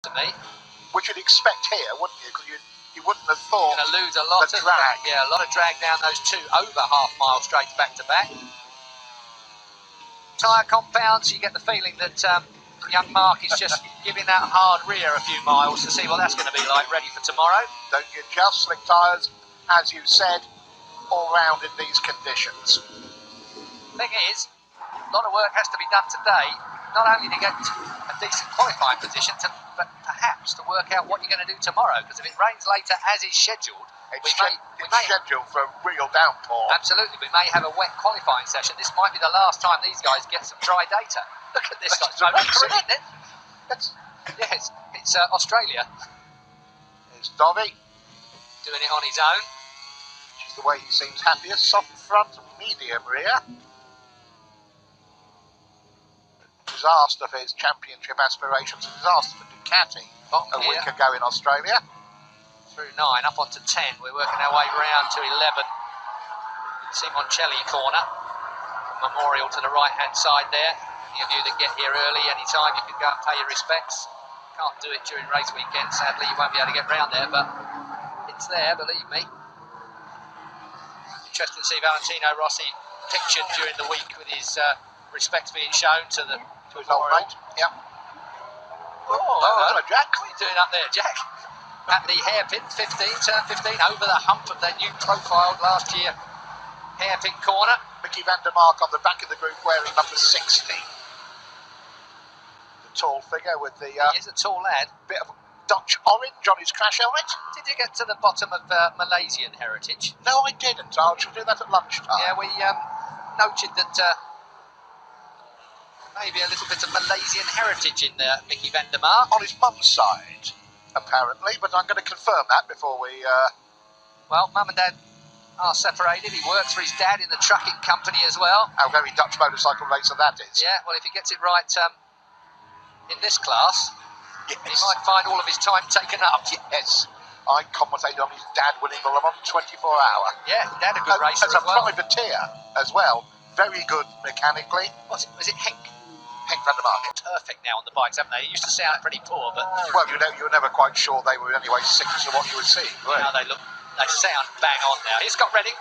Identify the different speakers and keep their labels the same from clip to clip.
Speaker 1: to me.
Speaker 2: Which you'd expect here, wouldn't you? Because you wouldn't have thought.
Speaker 1: You're going to lose a lot of
Speaker 2: drag.
Speaker 1: Yeah, a lot of drag down those 2 over half-mile straights back to back. Tyre compounds, you get the feeling that young Mark is just giving that hard rear a few miles to see what that's going to be like, ready for tomorrow.
Speaker 2: Don't you just slick tyres, as you said, all round in these conditions.
Speaker 1: Thing is, a lot of work has to be done today, not only to get a decent qualifying position, but perhaps to work out what you're going to do tomorrow. Because if it rains later, as is scheduled,
Speaker 2: it's scheduled for a real downpour.
Speaker 1: Absolutely, we may have a wet qualifying session. This might be the last time these guys get some dry data. Look at this, isn't it? Yes, it's Australia.
Speaker 2: There's Dobby.
Speaker 1: Doing it on his own.
Speaker 2: Which is the way he seems happiest. Soft front, medium rear. Disaster for his championship aspirations. A disaster for Ducati a week ago in Australia.
Speaker 1: Through 9, up onto 10. We're working our way round to 11. Simoncelli corner. Memorial to the right-hand side there. Any of you that get here early, anytime, you can go and pay your respects. Can't do it during race weekend. Sadly, you won't be able to get round there, but it's there, believe me. Interesting to see Valentino Rossi pictured during the week with his respects being shown to his old mate.
Speaker 2: Yep.
Speaker 1: Hello, Jack. What are you doing up there, Jack? At the hairpin, turn 15, over the hump of their new profiled last year hairpin corner.
Speaker 2: Mickey van der Mark on the back of the group wearing number 60. The tall figure with the...
Speaker 1: he is a tall lad.
Speaker 2: Bit of Dutch orange on his crash helmet.
Speaker 1: Did you get to the bottom of Malaysian heritage?
Speaker 2: No, I didn't. I shall do that at lunchtime.
Speaker 1: Yeah, we noted that maybe a little bit of Malaysian heritage in Mickey van der Mark.
Speaker 2: On his mum's side, apparently, but I'm going to confirm that before we...
Speaker 1: Well, Mum and Dad are separated. He works for his dad in the trucking company as well.
Speaker 2: How very Dutch motorcycle racer that is.
Speaker 1: Yeah, well, if he gets it right in this class,
Speaker 2: yes,
Speaker 1: he might find all of his time taken up.
Speaker 2: Yes, I commentated on his dad winning the Le Mans 24-hour.
Speaker 1: Yeah, Dad a good racer
Speaker 2: as a privateer as well. Very good mechanically.
Speaker 1: Was it Henk?
Speaker 2: Henk van der Mark.
Speaker 1: Perfect now on the bikes, haven't they? It used to sound pretty poor, but...
Speaker 2: Well, you were never quite sure they were in any way similar to what you were seeing, were
Speaker 1: Now they sound bang on now. Here's Scott Redding.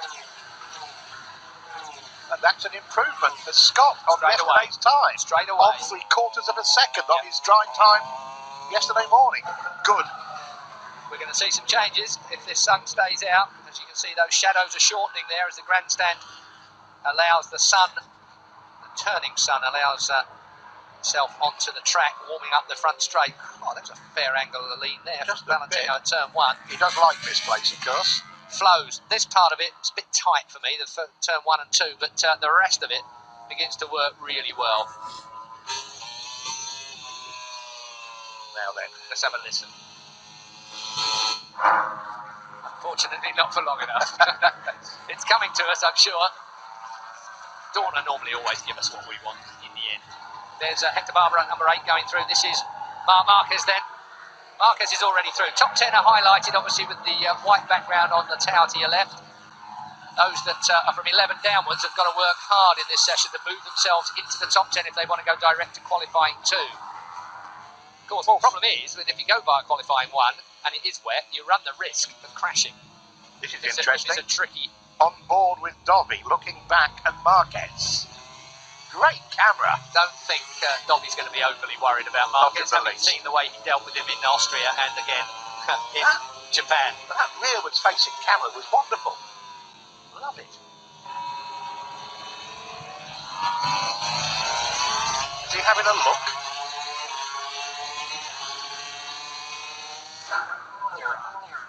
Speaker 2: And that's an improvement for Scott on yesterday's time.
Speaker 1: Straight away.
Speaker 2: Of 3/4 of a second on his dry time yesterday morning. Good.
Speaker 1: We're going to see some changes if this sun stays out. As you can see, those shadows are shortening there as the grandstand allows the sun, the turning sun, allows itself onto the track, warming up the front straight. Oh, that's a fair angle of the lean there.
Speaker 2: Just
Speaker 1: Valentino at turn 1.
Speaker 2: He does like this place, of course.
Speaker 1: Flows. This part of it is a bit tight for me, the turn 1 and 2, but the rest of it begins to work really well. Now then, let's have a listen. Unfortunately, not for long enough. It's coming to us, I'm sure. Dorna normally always give us what we want in the end. There's Hector Barber at number 8 going through. This is Marc Marquez then. Marquez is already through. Top 10 are highlighted, obviously, with the white background on the tower to your left. Those that are from 11 downwards have got to work hard in this session to move themselves into the top 10 if they want to go direct to qualifying 2. Of course, the problem is that if you go via qualifying 1 and it is wet, you run the risk of crashing.
Speaker 2: This is interesting.
Speaker 1: It's a tricky...
Speaker 2: On board with Dobby, looking back at Marquez. Great camera.
Speaker 1: Don't think Dobby's going to be overly worried about Marquez, having seen the way he dealt with him in Austria and again in Japan.
Speaker 2: That rearwards facing camera was wonderful.
Speaker 1: Love it.
Speaker 2: Is he having a look?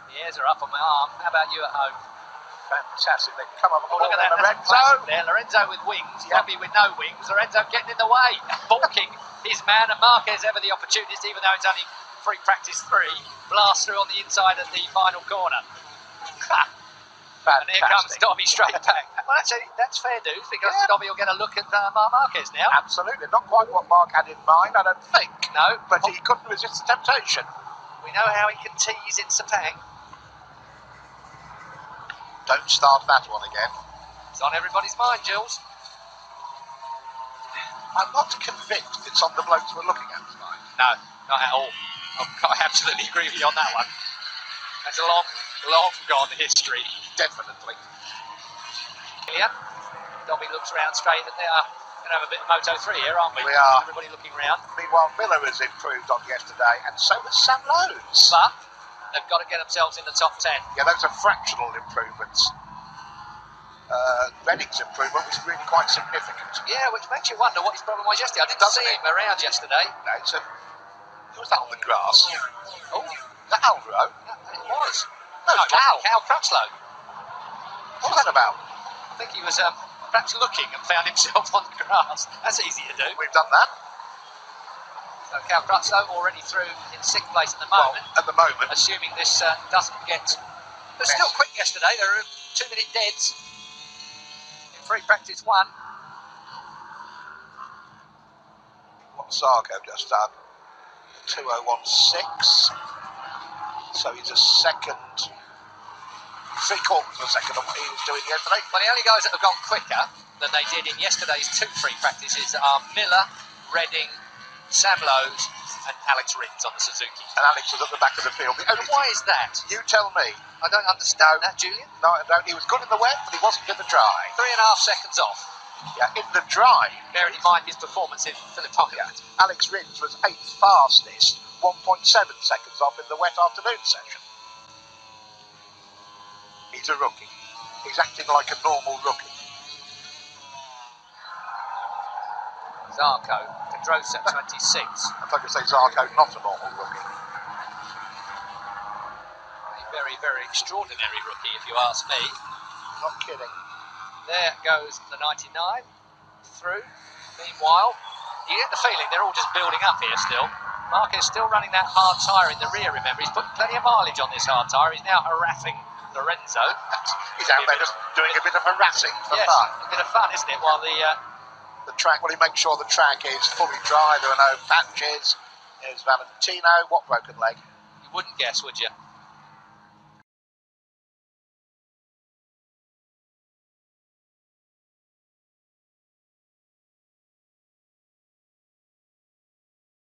Speaker 1: The ears are up on my arm. How about you at home?
Speaker 2: Fantastic. They come up and
Speaker 1: look at that.
Speaker 2: Lorenzo.
Speaker 1: There, Lorenzo with wings. Dobby with no wings. Lorenzo getting in the way. Balking his man, and Marquez ever the opportunist, even though it's only free practice 3. Blast through on the inside of the final corner. And here comes Dobby straight back. Well, actually, that's fair dues, because Dobby will get a look at Marc Marquez now.
Speaker 2: Absolutely. Not quite what Mark had in mind, I don't think.
Speaker 1: No.
Speaker 2: But he couldn't resist the temptation.
Speaker 1: We know how he can tease in Sepang.
Speaker 2: Don't start that one again.
Speaker 1: It's on everybody's mind, Jules.
Speaker 2: I'm not convinced it's on the blokes we're looking at tonight.
Speaker 1: No, not at all. I absolutely agree with you on that one. That's a long, long gone history.
Speaker 2: Definitely.
Speaker 1: Yeah. Dobby looks round straight, and they are going to have a bit of Moto3 here, aren't we?
Speaker 2: We are.
Speaker 1: Everybody looking round.
Speaker 2: Meanwhile, Miller has improved on yesterday, and so has Sam Lowe's.
Speaker 1: But they've got to get themselves in the top 10.
Speaker 2: Yeah, those are fractional improvements. Redding's improvement was really quite significant.
Speaker 1: Yeah, which makes you wonder what his problem was yesterday. I didn't see him around yesterday.
Speaker 2: No, who was that on the grass?
Speaker 1: Oh,
Speaker 2: that Alvaro?
Speaker 1: It was.
Speaker 2: No,
Speaker 1: Cal Crutchlow.
Speaker 2: What was that about?
Speaker 1: I think he was perhaps looking and found himself on the grass. That's easy to do.
Speaker 2: We've done that.
Speaker 1: So Cal Crutchlow already through in 6th place at the moment.
Speaker 2: Well, at the moment.
Speaker 1: Assuming this doesn't get... It was still quick yesterday. There were 2-minute deads in free practice 1.
Speaker 2: What Zarco just done? 2016. So he's a second, 3/4 of a second on what he was doing yesterday.
Speaker 1: Well, the only guys that have gone quicker than they did in yesterday's 2 free practices are Miller, Redding, Sam Lowe's and Alex Rins on the Suzuki.
Speaker 2: And Alex was at the back of the field.
Speaker 1: Why is that?
Speaker 2: You tell me.
Speaker 1: I don't understand that, Julian.
Speaker 2: No, I don't. He was good in the wet, but he wasn't in the dry.
Speaker 1: 3.5 seconds off.
Speaker 2: Yeah, in the dry.
Speaker 1: Bearing in mind his performance in Philippines.
Speaker 2: Yeah. Alex Rins was 8th fastest, 1.7 seconds off in the wet afternoon session. He's a rookie. He's acting like a normal rookie.
Speaker 1: Zarco, Pedrosa 26.
Speaker 2: I thought you'd say Zarco, not a normal rookie.
Speaker 1: A very, very extraordinary rookie, if you ask me.
Speaker 2: Not kidding.
Speaker 1: There goes the 99 through. Meanwhile, you get the feeling they're all just building up here still. Marquez still running that hard tyre in the rear, remember. He's putting plenty of mileage on this hard tyre. He's now harassing Lorenzo.
Speaker 2: He's out there just doing a bit of harassing for
Speaker 1: yes,
Speaker 2: fun.
Speaker 1: A bit of fun, isn't it? While the
Speaker 2: track, well, he makes sure the track is fully dry, there are no patches. There's Valentino. What broken leg?
Speaker 1: You wouldn't guess, would you?